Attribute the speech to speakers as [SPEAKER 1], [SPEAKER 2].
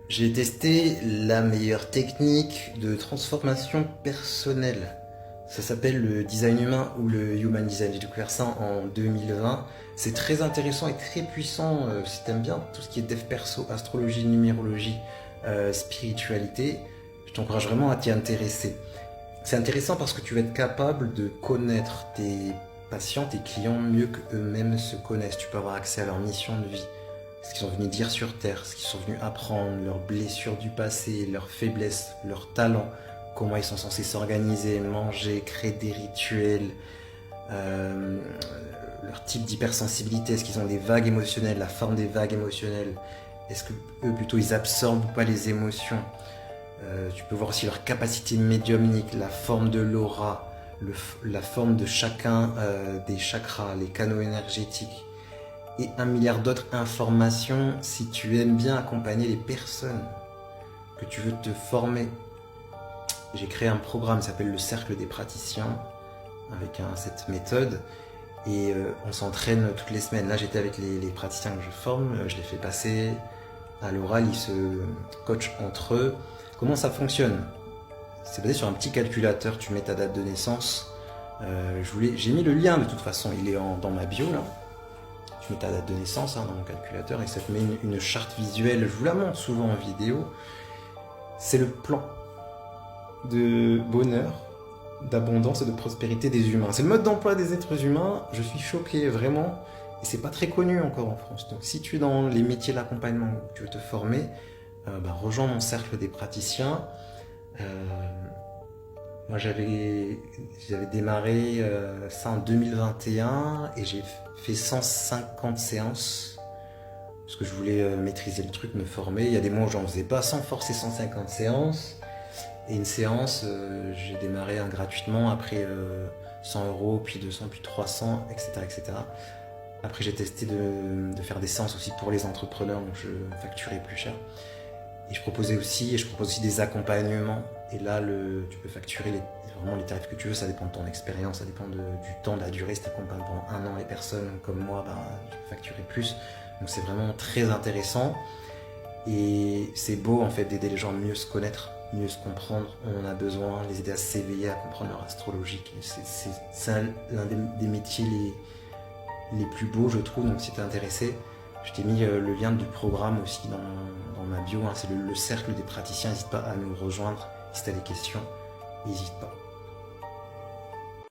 [SPEAKER 1] J'ai testé la meilleure technique de transformation personnelle. Ça s'appelle le design humain ou le human design. J'ai découvert ça en 2020. C'est très intéressant et très puissant si t'aimes bien tout ce qui est dev perso, astrologie, numérologie, spiritualité. Je t'encourage vraiment à t'y intéresser. C'est intéressant parce que tu vas être capable de connaître tes patients, tes clients mieux qu'eux-mêmes se connaissent. Tu peux avoir accès à leur mission de vie, ce qu'ils sont venus dire sur Terre, ce qu'ils sont venus apprendre, leurs blessures du passé, leurs faiblesses, leurs talents, comment ils sont censés s'organiser, manger, créer des rituels, euh, leur type d'hypersensibilité, est-ce qu'ils ont des vagues émotionnelles, la forme des vagues émotionnelles, est-ce que eux plutôt ils absorbent ou pas les émotions. Tu peux voir aussi leur capacité médiumnique, la forme de l'aura, la forme de chacun des chakras, les canaux énergétiques et un milliard d'autres informations si tu aimes bien accompagner les personnes que tu veux te former. J'ai créé un programme qui s'appelle le Cercle des praticiens avec cette méthode et on s'entraîne toutes les semaines. Là j'étais avec les praticiens que je forme, je les fais passer à l'oral, ils se coachent entre eux. Comment ça fonctionne? C'est basé sur un petit calculateur, tu mets ta date de naissance. J'ai mis le lien de toute façon, il est dans ma bio là. Tu mets ta date de naissance dans mon calculateur et ça te met une charte visuelle. Je vous la montre souvent en vidéo. C'est le plan de bonheur, d'abondance et de prospérité des humains. C'est le mode d'emploi des êtres humains. Je suis choqué vraiment. Et c'est pas très connu encore en France. Donc si tu es dans les métiers de l'accompagnement, tu veux te former, rejoins mon cercle des praticiens. Euh, Moi j'avais démarré ça en 2021 et j'ai fait 150 séances parce que je voulais maîtriser le truc, me former. Il y a des mois où j'en faisais pas sans forcer 150 séances. Et une séance, j'ai démarré gratuitement, après 100 euros, puis 200, puis 300, etc. etc. Après j'ai testé de faire des séances aussi pour les entrepreneurs, donc je facturais plus cher. Et je propose aussi des accompagnements. Et là, tu peux facturer vraiment les tarifs que tu veux, ça dépend de ton expérience, ça dépend du temps, de la durée. Si tu accompagnes pendant un an les personnes comme moi, tu peux facturer plus. Donc c'est vraiment très intéressant. Et c'est beau en fait d'aider les gens à mieux se connaître, mieux se comprendre. On en a besoin, les aider à s'éveiller, à comprendre leur astrologie. C'est l'un des métiers les plus beaux, je trouve. Donc si t'es intéressé, je t'ai mis le lien du programme aussi dans ma bio. C'est le cercle des praticiens. N'hésite pas à nous rejoindre si tu as des questions. N'hésite pas.